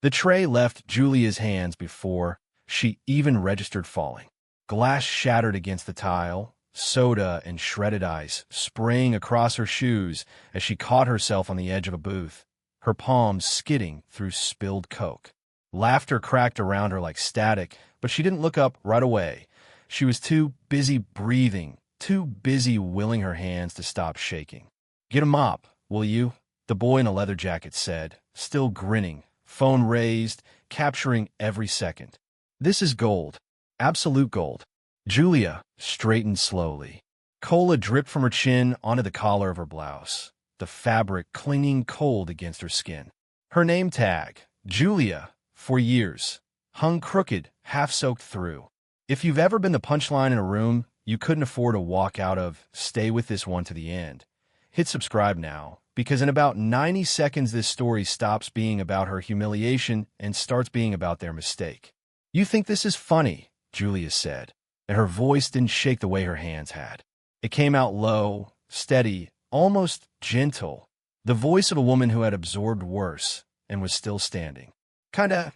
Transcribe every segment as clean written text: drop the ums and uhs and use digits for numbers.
The tray left Giulia's hands before she even registered falling. Glass shattered against the tile, soda and shredded ice spraying across her shoes as she caught herself on the edge of a booth, her palms skidding through spilled Coke. Laughter cracked around her like static, but she didn't look up right away. She was too busy breathing, too busy willing her hands to stop shaking. "Get a mop, will you?" the boy in a leather jacket said, still grinning, phone raised, capturing every second. "This is gold. Absolute gold." Giulia straightened slowly. Cola dripped from her chin onto the collar of her blouse, the fabric clinging cold against her skin. Her name tag, Giulia, for years, hung crooked, half-soaked through. If you've ever been the punchline in a room you couldn't afford to walk out of, stay with this one to the end. Hit subscribe now, because in about 90 seconds this story stops being about her humiliation and starts being about their mistake. "You think this is funny," Giulia said, and her voice didn't shake the way her hands had. It came out low, steady, almost gentle, the voice of a woman who had absorbed worse and was still standing. "Kinda,"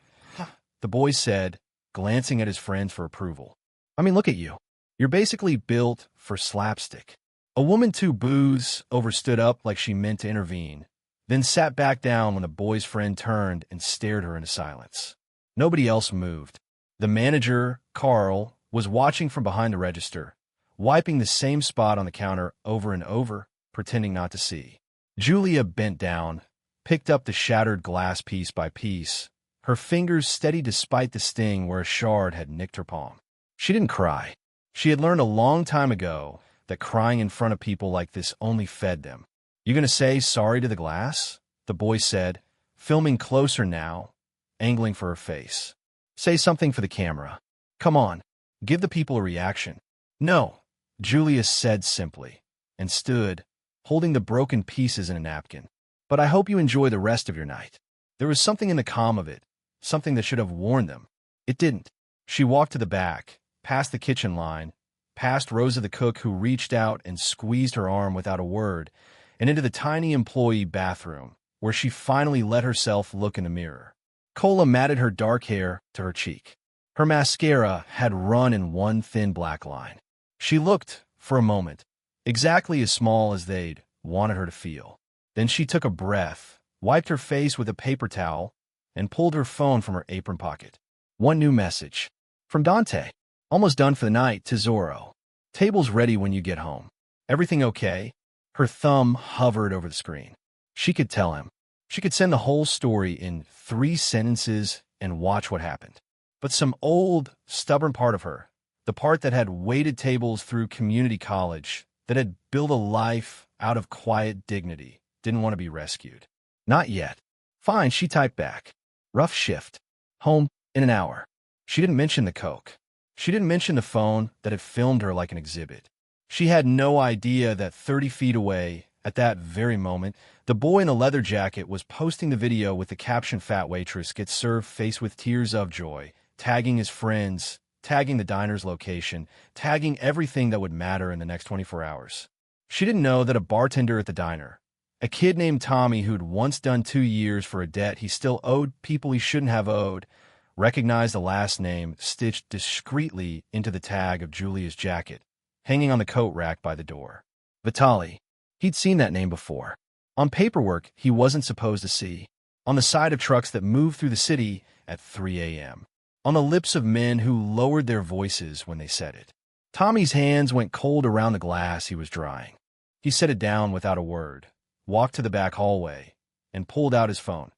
the boy said, glancing at his friend for approval. "I mean, look at you. You're basically built for slapstick." A woman two booths over stood up like she meant to intervene, then sat back down when the boy's friend turned and stared her into silence. Nobody else moved. The manager, Carl, was watching from behind the register, wiping the same spot on the counter over and over, pretending not to see. Giulia bent down, picked up the shattered glass piece by piece, her fingers steady despite the sting where a shard had nicked her palm. She didn't cry. She had learned a long time ago that crying in front of people like this only fed them. "You gonna say sorry to the glass?" the boy said, filming closer now, angling for her face. "Say something for the camera. Come on, give the people a reaction." "No," Giulia said simply, and stood, holding the broken pieces in a napkin. "But I hope you enjoy the rest of your night." There was something in the calm of it, something that should have warned them. It didn't. She walked to the back, past the kitchen line, past Rosa the cook who reached out and squeezed her arm without a word, and into the tiny employee bathroom, where she finally let herself look in the mirror. Cola matted her dark hair to her cheek. Her mascara had run in one thin black line. She looked, for a moment, exactly as small as they'd wanted her to feel. Then she took a breath, wiped her face with a paper towel, and pulled her phone from her apron pocket. One new message. From Dante. "Almost done for the night, Tesoro. Table's ready when you get home. Everything okay?" Her thumb hovered over the screen. She could tell him. She could send the whole story in 3 sentences and watch what happened. But some old, stubborn part of her, the part that had waited tables through community college, that had built a life out of quiet dignity, didn't want to be rescued. Not yet. "Fine," she typed back. "Rough shift. Home in an hour." She didn't mention the Coke. She didn't mention the phone that had filmed her like an exhibit. She had no idea that 30 feet away, at that very moment, the boy in a leather jacket was posting the video with the caption "Fat Waitress gets served," faced with tears of joy, tagging his friends, tagging the diner's location, tagging everything that would matter in the next 24 hours. She didn't know that a bartender at the diner, a kid named Tommy who'd once done 2 years for a debt he still owed people he shouldn't have owed, recognized the last name stitched discreetly into the tag of Giulia's jacket, hanging on the coat rack by the door. Vitali. He'd seen that name before. On paperwork he wasn't supposed to see. On the side of trucks that moved through the city at 3 a.m. On the lips of men who lowered their voices when they said it. Tommy's hands went cold around the glass he was drying. He set it down without a word, walked to the back hallway, and pulled out his phone.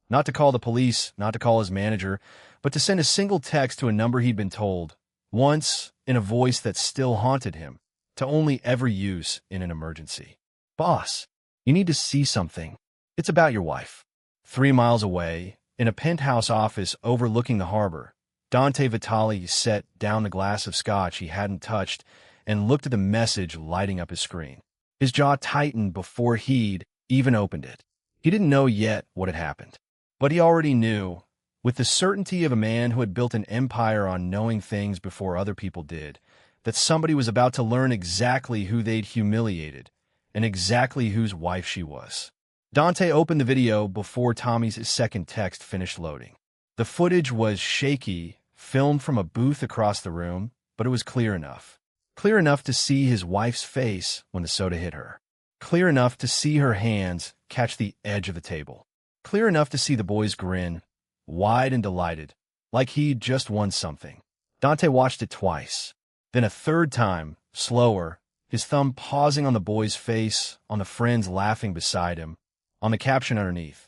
Not to call the police, not to call his manager, but to send a single text to a number he'd been told, once in a voice that still haunted him, to only ever use in an emergency. "Boss, you need to see something. It's about your wife." 3 miles away, in a penthouse office overlooking the harbor, Dante Vitali set down the glass of scotch he hadn't touched and looked at the message lighting up his screen. His jaw tightened before he'd even opened it. He didn't know yet what had happened. But he already knew, with the certainty of a man who had built an empire on knowing things before other people did, that somebody was about to learn exactly who they'd humiliated and exactly whose wife she was. Dante opened the video before Tommy's second text finished loading. The footage was shaky, filmed from a booth across the room, but it was clear enough. Clear enough to see his wife's face when the soda hit her. Clear enough to see her hands catch the edge of the table. Clear enough to see the boy's grin, wide and delighted, like he'd just won something. Dante watched it twice. Then a third time, slower, his thumb pausing on the boy's face, on the friends laughing beside him, on the caption underneath.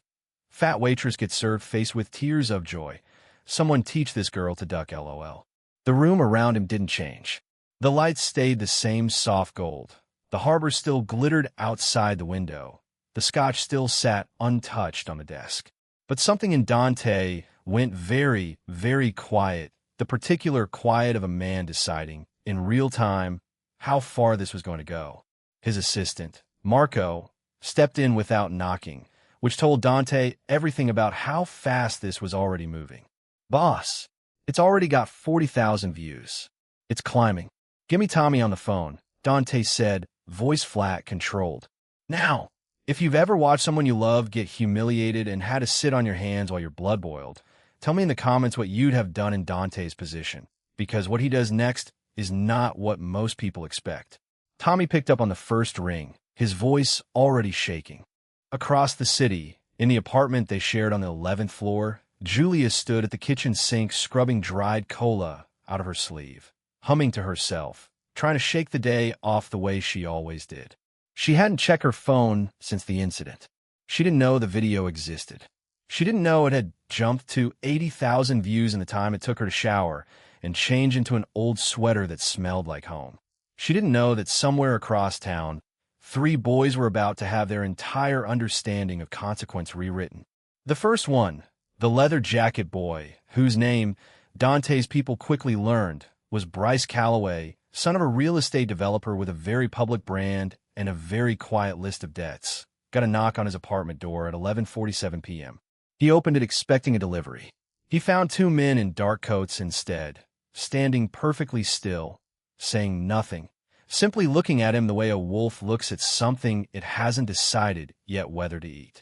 Fat waitress gets served face with tears of joy. Someone teach this girl to duck LOL. The room around him didn't change. The lights stayed the same soft gold. The harbor still glittered outside the window. The scotch still sat untouched on the desk. But something in Dante went very, very quiet, the particular quiet of a man deciding, in real time, how far this was going to go. His assistant, Marco, stepped in without knocking, which told Dante everything about how fast this was already moving. Boss, it's already got 40,000 views. It's climbing. Give me Tommy on the phone, Dante said, voice flat, controlled. Now, if you've ever watched someone you love get humiliated and had to sit on your hands while your blood boiled, tell me in the comments what you'd have done in Dante's position, because what he does next is not what most people expect. Tommy picked up on the first ring, his voice already shaking. Across the city, in the apartment they shared on the 11th floor, Giulia stood at the kitchen sink scrubbing dried cola out of her sleeve, humming to herself, trying to shake the day off the way she always did. She hadn't checked her phone since the incident. She didn't know the video existed. She didn't know it had jumped to 80,000 views in the time it took her to shower and change into an old sweater that smelled like home. She didn't know that somewhere across town, 3 boys were about to have their entire understanding of consequence rewritten. The first one, the leather jacket boy, whose name Dante's people quickly learned, was Bryce Calloway, son of a real estate developer with a very public brand and a very quiet list of debts, got a knock on his apartment door at 11:47 p.m. He opened it expecting a delivery. He found 2 men in dark coats instead, standing perfectly still, saying nothing, simply looking at him the way a wolf looks at something it hasn't decided yet whether to eat.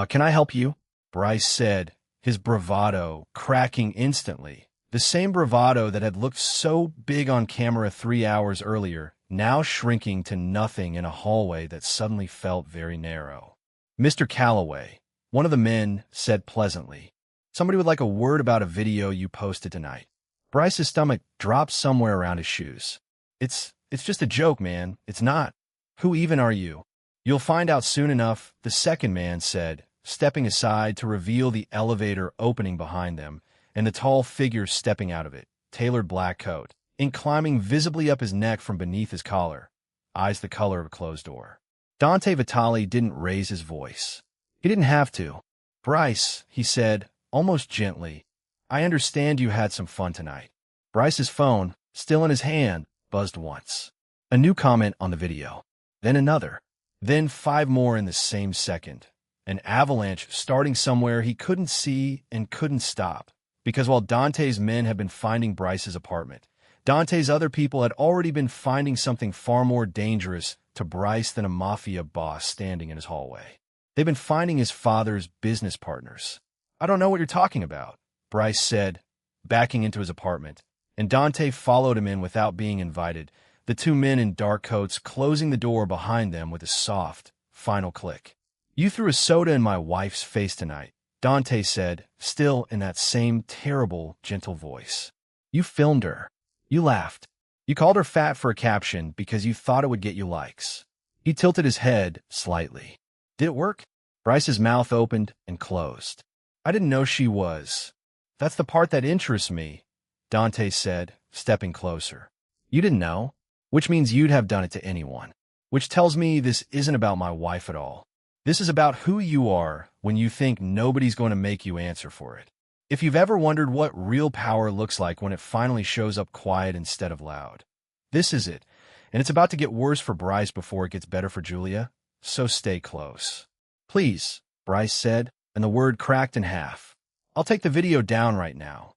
Can I help you? Bryce said, his bravado cracking instantly. The same bravado that had looked so big on camera 3 hours earlier, now shrinking to nothing in a hallway that suddenly felt very narrow. Mr. Calloway, one of the men, said pleasantly, somebody would like a word about a video you posted tonight. Bryce's stomach dropped somewhere around his shoes. It's just a joke, man. It's not. Who even are you? You'll find out soon enough, the second man said, stepping aside to reveal the elevator opening behind them, and the tall figure stepping out of it, tailored black coat, ink climbing visibly up his neck from beneath his collar, eyes the color of a closed door. Dante Vitale didn't raise his voice. He didn't have to. Bryce, he said, almost gently, I understand you had some fun tonight. Bryce's phone, still in his hand, buzzed once. A new comment on the video. Then another. Then 5 more in the same second. An avalanche starting somewhere he couldn't see and couldn't stop. Because while Dante's men had been finding Bryce's apartment, Dante's other people had already been finding something far more dangerous to Bryce than a Mafia boss standing in his hallway. They'd been finding his father's business partners. I don't know what you're talking about, Bryce said, backing into his apartment, and Dante followed him in without being invited, the 2 men in dark coats closing the door behind them with a soft, final click. You threw a soda in my wife's face tonight, Dante said, still in that same terrible, gentle voice. You filmed her. You laughed. You called her fat for a caption because you thought it would get you likes. He tilted his head slightly. Did it work? Bryce's mouth opened and closed. I didn't know she was. That's the part that interests me, Dante said, stepping closer. You didn't know? Which means you'd have done it to anyone. Which tells me this isn't about my wife at all. This is about who you are when you think nobody's going to make you answer for it. If you've ever wondered what real power looks like when it finally shows up quiet instead of loud, this is it, and it's about to get worse for Bryce before it gets better for Giulia, so stay close. Please, Bryce said, and the word cracked in half. I'll take the video down right now.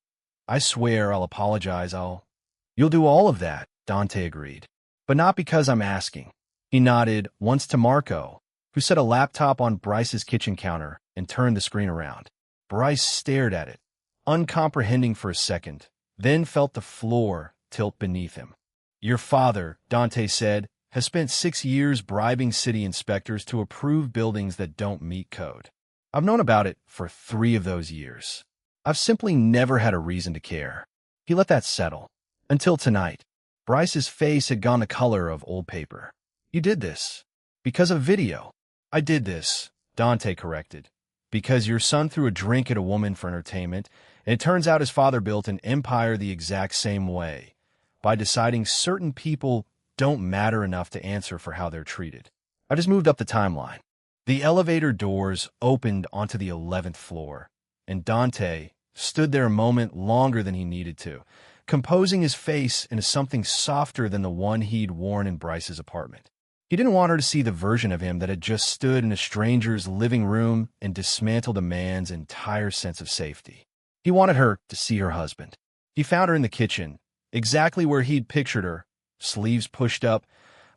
I swear I'll apologize, You'll do all of that, Dante agreed. But not because I'm asking. He nodded once to Marco, who set a laptop on Bryce's kitchen counter and turned the screen around. Bryce stared at it, uncomprehending for a second, then felt the floor tilt beneath him. Your father, Dante said, has spent 6 years bribing city inspectors to approve buildings that don't meet code. I've known about it for 3 of those years. I've simply never had a reason to care. He let that settle. Until tonight. Bryce's face had gone the color of old paper. You did this. Because of video. I did this, Dante corrected. Because your son threw a drink at a woman for entertainment, and it turns out his father built an empire the exact same way, by deciding certain people don't matter enough to answer for how they're treated. I just moved up the timeline. The elevator doors opened onto the 11th floor, and Dante stood there a moment longer than he needed to, composing his face into something softer than the one he'd worn in Bryce's apartment. He didn't want her to see the version of him that had just stood in a stranger's living room and dismantled a man's entire sense of safety. He wanted her to see her husband. He found her in the kitchen, exactly where he'd pictured her, sleeves pushed up,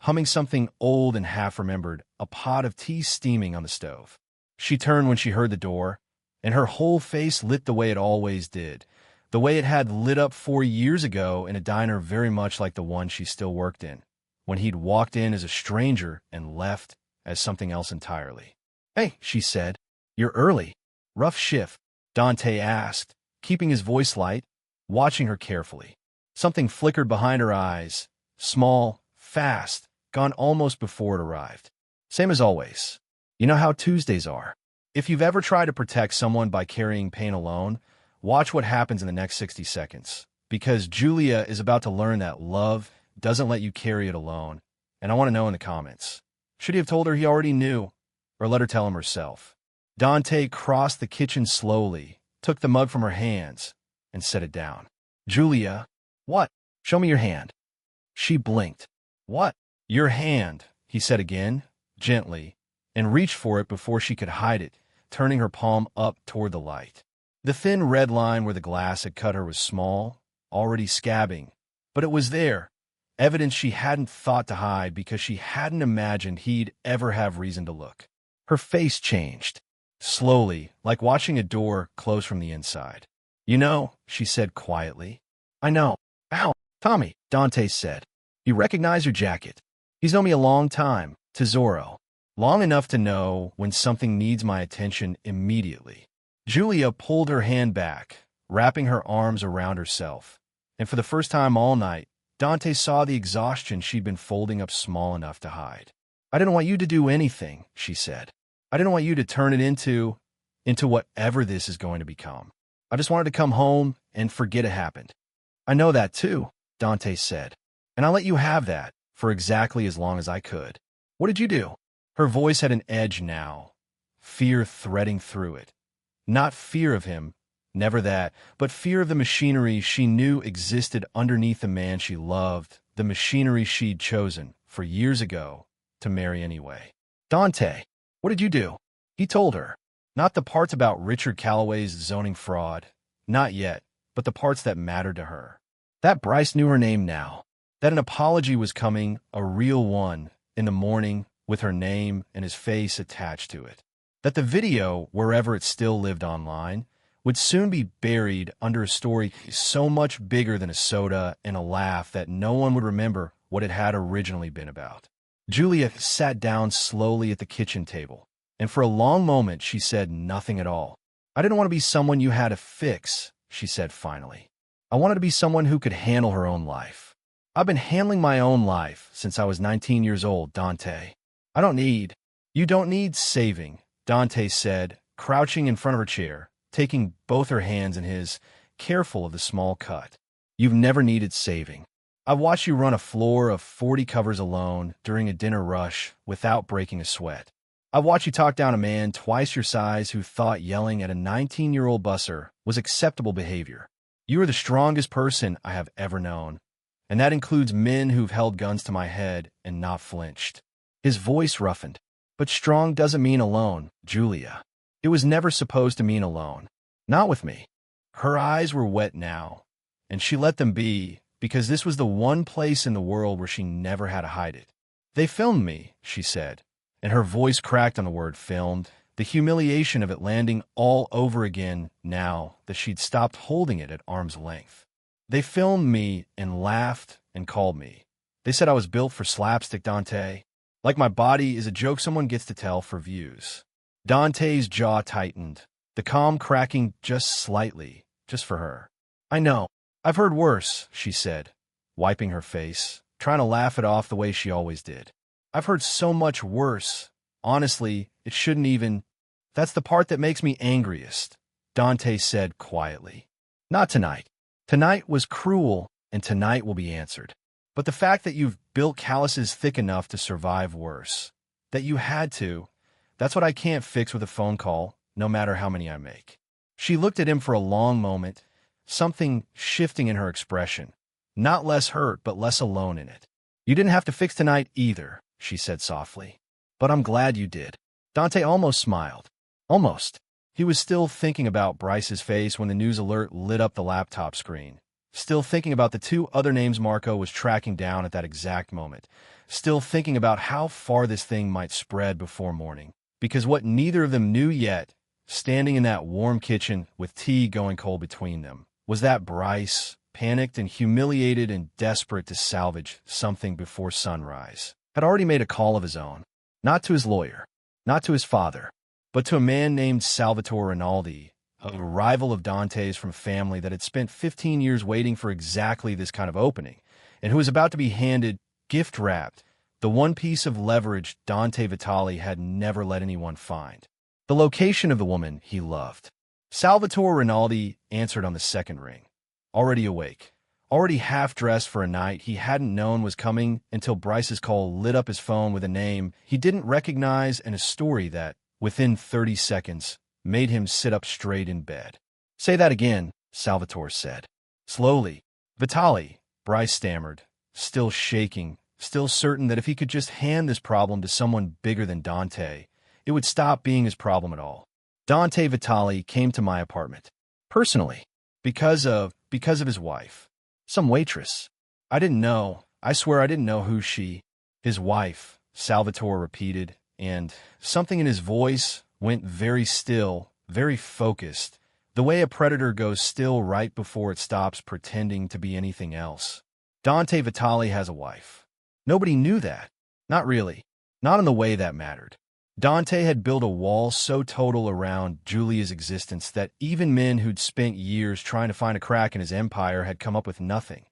humming something old and half-remembered, a pot of tea steaming on the stove. She turned when she heard the door, and her whole face lit the way it always did, the way it had lit up 4 years ago in a diner very much like the one she still worked in, when he'd walked in as a stranger and left as something else entirely. Hey, she said. You're early. Rough shift, Dante asked, keeping his voice light, watching her carefully. Something flickered behind her eyes, small, fast, gone almost before it arrived. Same as always. You know how Tuesdays are. If you've ever tried to protect someone by carrying pain alone, watch what happens in the next 60 seconds. Because Giulia is about to learn that love doesn't let you carry it alone, and I want to know in the comments. Should he have told her he already knew, or let her tell him herself? Dante crossed the kitchen slowly, took the mug from her hands, and set it down. Giulia, what? Show me your hand. She blinked. What? Your hand, he said again, gently, and reached for it before she could hide it, turning her palm up toward the light. The thin red line where the glass had cut her was small, already scabbing, but it was there, evidence she hadn't thought to hide because she hadn't imagined he'd ever have reason to look. Her face changed, slowly, like watching a door close from the inside. You know, she said quietly. I know. Ow, Tommy, Dante said. You recognize your jacket. He's known me a long time, Tesoro. Long enough to know when something needs my attention immediately. Giulia pulled her hand back, wrapping her arms around herself. And for the first time all night, Dante saw the exhaustion she'd been folding up small enough to hide. I didn't want you to do anything, she said. I didn't want you to turn it into whatever this is going to become. I just wanted to come home and forget it happened. I know that too, Dante said. And I let you have that for exactly as long as I could. What did you do? Her voice had an edge now, fear threading through it. Not fear of him, never that, but fear of the machinery she knew existed underneath the man she loved, the machinery she'd chosen, for years ago, to marry anyway. Dante, what did you do? He told her. Not the parts about Richard Calloway's zoning fraud. Not yet, but the parts that mattered to her. That Bryce knew her name now. That an apology was coming, a real one, in the morning, with her name and his face attached to it. That the video, wherever it still lived online, would soon be buried under a story so much bigger than a soda and a laugh that no one would remember what it had originally been about. Giulia sat down slowly at the kitchen table, and for a long moment she said nothing at all. I didn't want to be someone you had to fix, she said finally. I wanted to be someone who could handle her own life. I've been handling my own life since I was 19 years old, Dante. You don't need saving, Dante said, crouching in front of her chair, taking both her hands in his, careful of the small cut. You've never needed saving. I've watched you run a floor of 40 covers alone during a dinner rush without breaking a sweat. I've watched you talk down a man twice your size who thought yelling at a 19-year-old busser was acceptable behavior. You are the strongest person I have ever known, and that includes men who've held guns to my head and not flinched. His voice roughened. But strong doesn't mean alone, Giulia. It was never supposed to mean alone. Not with me. Her eyes were wet now, and she let them be, because this was the one place in the world where she never had to hide it. They filmed me, she said, and her voice cracked on the word filmed, the humiliation of it landing all over again now that she'd stopped holding it at arm's length. They filmed me and laughed and called me. They said I was built for slapstick, Dante. Like my body is a joke someone gets to tell for views. Dante's jaw tightened, the calm cracking just slightly, just for her. I know. I've heard worse, she said, wiping her face, trying to laugh it off the way she always did. I've heard so much worse. Honestly, it shouldn't even. That's the part that makes me angriest, Dante said quietly. Not tonight. Tonight was cruel, and tonight will be answered. But the fact that you've built calluses thick enough to survive worse, that you had to, that's what I can't fix with a phone call, no matter how many I make. She looked at him for a long moment, something shifting in her expression. Not less hurt, but less alone in it. You didn't have to fix tonight either, she said softly. But I'm glad you did. Dante almost smiled. Almost. He was still thinking about Bryce's face when the news alert lit up the laptop screen. Still thinking about the two other names Marco was tracking down at that exact moment. Still thinking about how far this thing might spread before morning. Because what neither of them knew yet, standing in that warm kitchen with tea going cold between them, was that Bryce, panicked and humiliated and desperate to salvage something before sunrise, had already made a call of his own. Not to his lawyer, not to his father, but to a man named Salvatore Rinaldi, a rival of Dante's from family that had spent 15 years waiting for exactly this kind of opening, and who was about to be handed, gift-wrapped, the one piece of leverage Dante Vitali had never let anyone find. The location of the woman he loved. Salvatore Rinaldi answered on the second ring. Already awake, already half-dressed for a night he hadn't known was coming until Bryce's call lit up his phone with a name he didn't recognize and a story that, within 30 seconds, made him sit up straight in bed. Say that again, Salvatore said. Slowly. Vitali, Bryce stammered, still shaking, still certain that if he could just hand this problem to someone bigger than Dante, it would stop being his problem at all. Dante Vitali came to my apartment. Personally. Because of his wife. Some waitress. I didn't know. I swear I didn't know who she. His wife, Salvatore repeated, and something in his voice went very still, very focused, the way a predator goes still right before it stops pretending to be anything else. Dante Vitali has a wife. Nobody knew that. Not really. Not in the way that mattered. Dante had built a wall so total around Giulia's existence that even men who'd spent years trying to find a crack in his empire had come up with nothing.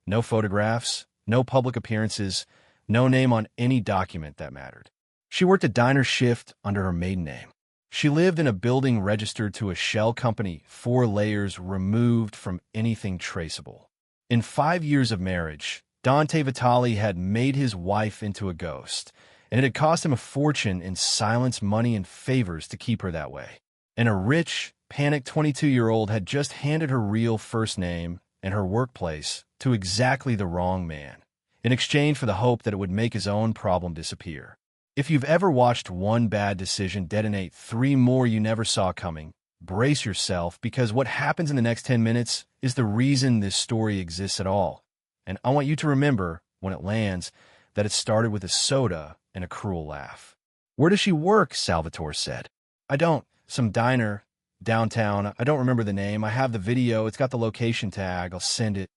No photographs, no public appearances, no name on any document that mattered. She worked a diner shift under her maiden name. She lived in a building registered to a shell company 4 layers removed from anything traceable. In 5 years of marriage, Dante Vitali had made his wife into a ghost, and it had cost him a fortune in silence, money, and favors to keep her that way. And a rich, panicked 22-year-old had just handed her real first name and her workplace to exactly the wrong man, in exchange for the hope that it would make his own problem disappear. If you've ever watched one bad decision detonate 3 more you never saw coming, brace yourself, because what happens in the next 10 minutes is the reason this story exists at all. And I want you to remember, when it lands, that it started with a soda and a cruel laugh. Where does she work? Salvatore said. I don't. Some diner, downtown. I don't remember the name. I have the video. It's got the location tag. I'll send it.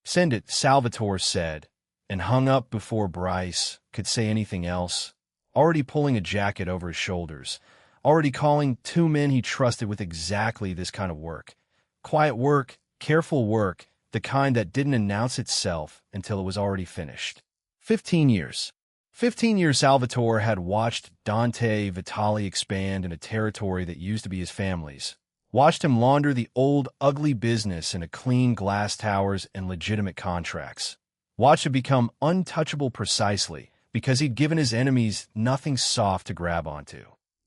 Send it, Salvatore said, and hung up before Bryce could say anything else. Already pulling a jacket over his shoulders. Already calling 2 men he trusted with exactly this kind of work. Quiet work, careful work, the kind that didn't announce itself until it was already finished. 15 years. 15 years Salvatore had watched Dante Vitali expand in a territory that used to be his family's. Watched him launder the old, ugly business into clean glass towers and legitimate contracts. Watched it become untouchable precisely because he'd given his enemies nothing soft to grab onto.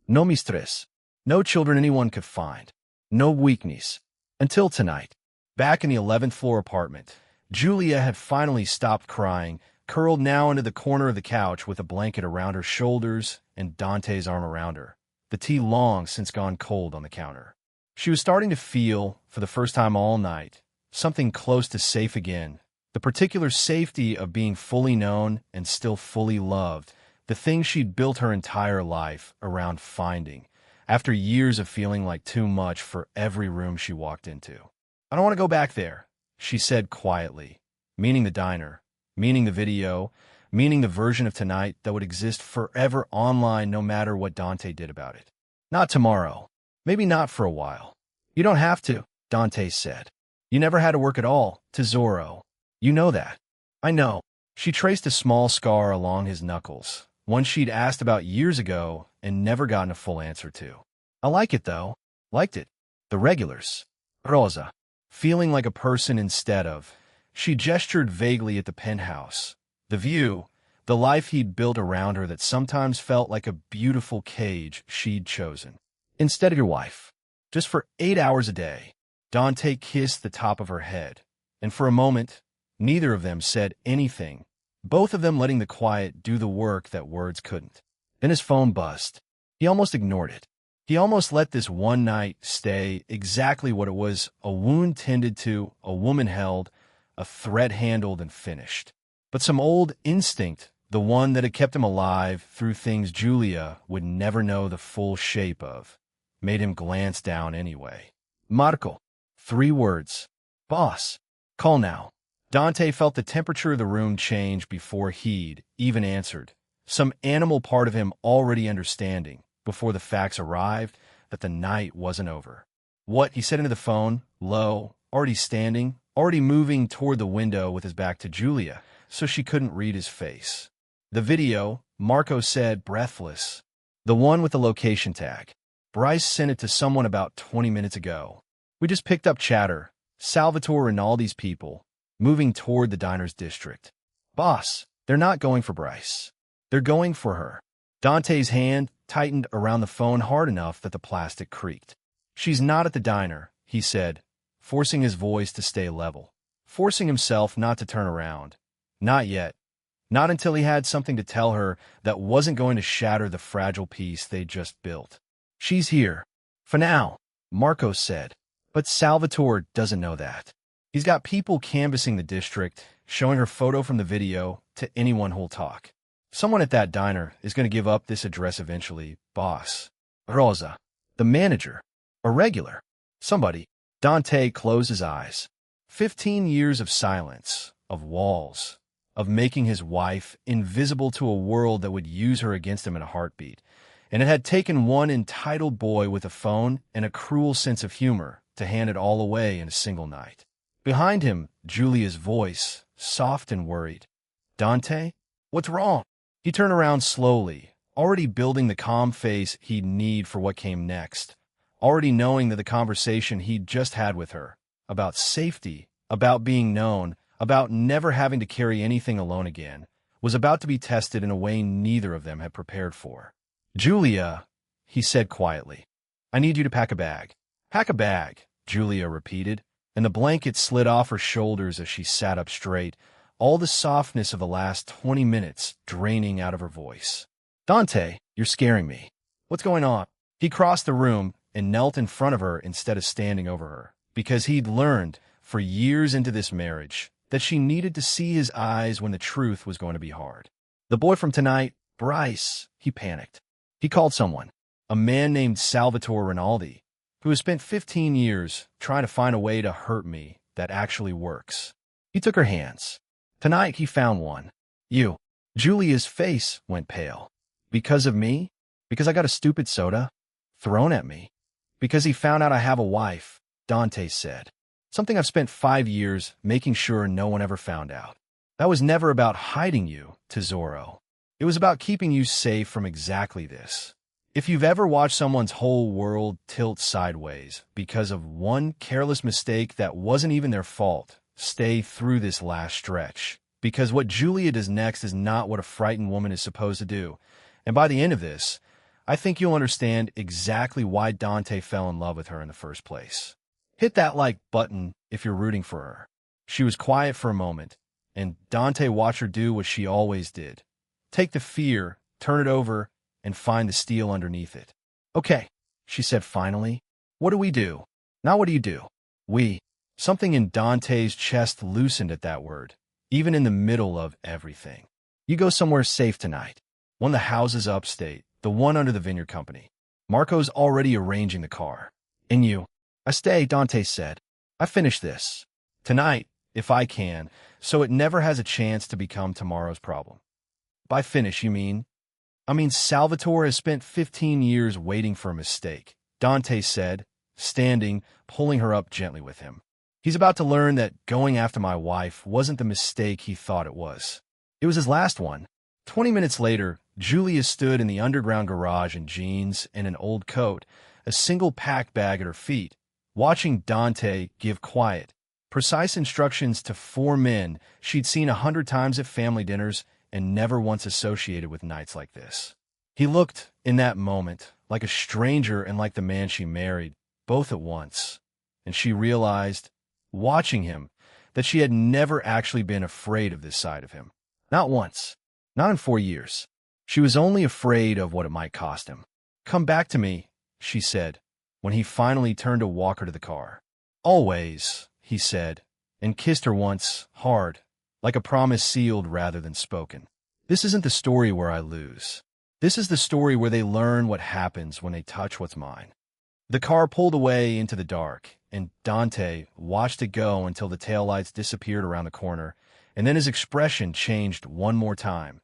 No mistress. No children anyone could find. No weakness. Until tonight. Back in the 11th floor apartment, Giulia had finally stopped crying, curled now into the corner of the couch with a blanket around her shoulders and Dante's arm around her, the tea long since gone cold on the counter. She was starting to feel, for the first time all night, something close to safe again, the particular safety of being fully known and still fully loved, The thing she'd built her entire life around finding, after years of feeling like too much for every room she walked into. I don't want to go back there, she said quietly, meaning the diner, meaning the video, meaning the version of tonight that would exist forever online no matter what Dante did about it. Not tomorrow. Maybe not for a while. You don't have to, Dante said. You never had to work at all, Tesoro. You know that. I know. She traced a small scar along his knuckles, one she'd asked about years ago and never gotten a full answer to. I like it, though. Liked it. The regulars. Rosa. Feeling like a person instead of. She gestured vaguely at the penthouse. The view, the life he'd built around her that sometimes felt like a beautiful cage she'd chosen. Instead of your wife. Just for 8 hours a day. Dante kissed the top of her head. And for a moment, neither of them said anything, both of them letting the quiet do the work that words couldn't. Then his phone buzzed. He almost ignored it. He almost let this one night stay exactly what it was, a wound tended to, a woman held, a threat handled and finished. But some old instinct, the one that had kept him alive through things Giulia would never know the full shape of, made him glance down anyway. Marco. 3 words. Boss. Call now. Dante felt the temperature of the room change before he'd even answered, some animal part of him already understanding, before the facts arrived, that the night wasn't over. What? He said into the phone, low, already standing, already moving toward the window with his back to Giulia, so she couldn't read his face. The video, Marco said, breathless. The one with the location tag. Bryce sent it to someone about 20 minutes ago. We just picked up chatter. Salvatore and all these people, moving toward the diner's district. Boss, they're not going for Bryce. They're going for her. Dante's hand tightened around the phone hard enough that the plastic creaked. She's not at the diner, he said, forcing his voice to stay level, forcing himself not to turn around. Not yet. Not until he had something to tell her that wasn't going to shatter the fragile peace they'd just built. She's here. For now, Marco said. But Salvatore doesn't know that. He's got people canvassing the district, showing her photo from the video to anyone who'll talk. Someone at that diner is going to give up this address eventually, boss. Rosa. The manager. A regular. Somebody. Dante closed his eyes. 15 years of silence, of walls, of making his wife invisible to a world that would use her against him in a heartbeat. And it had taken one entitled boy with a phone and a cruel sense of humor to hand it all away in a single night. Behind him, Giulia's voice, soft and worried. Dante? What's wrong? He turned around slowly, already building the calm face he'd need for what came next, already knowing that the conversation he'd just had with her, about safety, about being known, about never having to carry anything alone again, was about to be tested in a way neither of them had prepared for. Giulia, he said quietly, I need you to pack a bag. Pack a bag, Giulia repeated, and the blanket slid off her shoulders as she sat up straight, all the softness of the last 20 minutes draining out of her voice. Dante, you're scaring me. What's going on? He crossed the room and knelt in front of her instead of standing over her, because he'd learned, for years into this marriage, that she needed to see his eyes when the truth was going to be hard. The boy from tonight, Bryce, he panicked. He called someone, a man named Salvatore Rinaldi, who has spent 15 years trying to find a way to hurt me that actually works. He took her hands. Tonight he found one. You. Giulia's face went pale. Because of me? Because I got a stupid soda thrown at me? Because he found out I have a wife, Dante said. Something I've spent 5 years making sure no one ever found out. That was never about hiding you, Tesoro. It was about keeping you safe from exactly this. If you've ever watched someone's whole world tilt sideways because of one careless mistake that wasn't even their fault, stay through this last stretch. Because what Giulia does next is not what a frightened woman is supposed to do. And by the end of this, I think you'll understand exactly why Dante fell in love with her in the first place. Hit that like button if you're rooting for her. She was quiet for a moment, and Dante watched her do what she always did. Take the fear, turn it over, and find the steel underneath it. Okay, she said finally. What do we do? Not what do you do? We. Something in Dante's chest loosened at that word, even in the middle of everything. You go somewhere safe tonight. one of the houses upstate, the one under the vineyard company. Marco's already arranging the car. And you? I stay, Dante said. I finish this. Tonight, if I can, so it never has a chance to become tomorrow's problem. By finish, you mean? I mean, Salvatore has spent 15 years waiting for a mistake, Dante said, standing, pulling her up gently with him. He's about to learn that going after my wife wasn't the mistake he thought it was. It was his last one. 20 minutes later, Giulia stood in the underground garage in jeans and an old coat, a single pack bag at her feet, watching Dante give quiet, precise instructions to 4 men she'd seen 100 times at family dinners and never once associated with nights like this. He looked, in that moment, like a stranger and like the man she married, both at once, and she realized, watching him, that she had never actually been afraid of this side of him. Not once. Not in 4 years. She was only afraid of what it might cost him. Come back to me, she said, when he finally turned to walk her to the car. Always, he said, and kissed her once, hard, like a promise sealed rather than spoken. This isn't the story where I lose. This is the story where they learn what happens when they touch what's mine. The car pulled away into the dark, and Dante watched it go until the taillights disappeared around the corner, and then his expression changed one more time,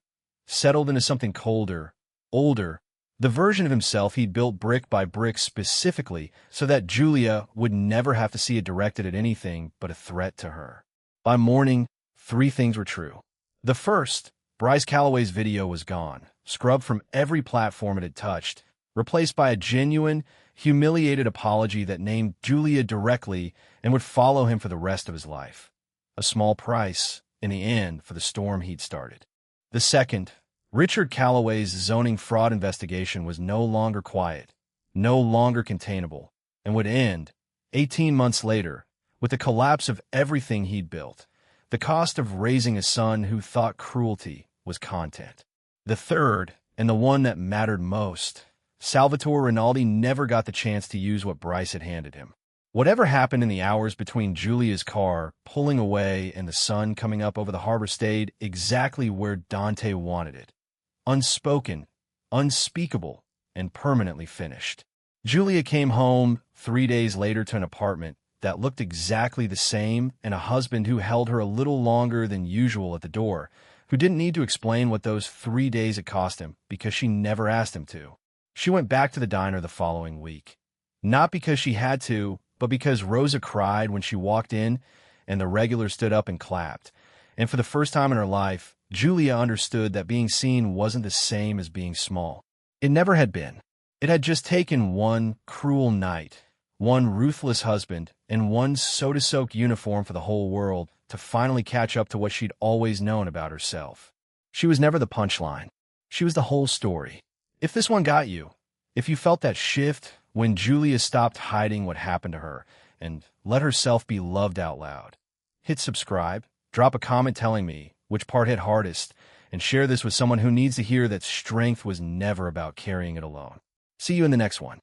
settled into something colder, older, the version of himself he'd built brick by brick specifically so that Giulia would never have to see it directed at anything but a threat to her. By morning, 3 things were true. The first, Bryce Calloway's video was gone, scrubbed from every platform it had touched, replaced by a genuine, humiliated apology that named Giulia directly and would follow him for the rest of his life. A small price, in the end, for the storm he'd started. The second, Richard Calloway's zoning fraud investigation was no longer quiet, no longer containable, and would end, 18 months later, with the collapse of everything he'd built, the cost of raising a son who thought cruelty was content. The third, and the one that mattered most, Salvatore Rinaldi never got the chance to use what Bryce had handed him. Whatever happened in the hours between Giulia's car pulling away and the sun coming up over the harbor stayed exactly where Dante wanted it. Unspoken, unspeakable, and permanently finished. Giulia came home 3 days later to an apartment that looked exactly the same and a husband who held her a little longer than usual at the door, who didn't need to explain what those 3 days had cost him because she never asked him to. She went back to the diner the following week. Not because she had to, but because Rosa cried when she walked in and the regulars stood up and clapped. And for the first time in her life, Giulia understood that being seen wasn't the same as being small. It never had been. It had just taken one cruel night, one ruthless husband, and one soda-soaked uniform for the whole world to finally catch up to what she'd always known about herself. She was never the punchline. She was the whole story. If this one got you, if you felt that shift when Giulia stopped hiding what happened to her and let herself be loved out loud, hit subscribe, drop a comment telling me which part hit hardest, and share this with someone who needs to hear that strength was never about carrying it alone. See you in the next one.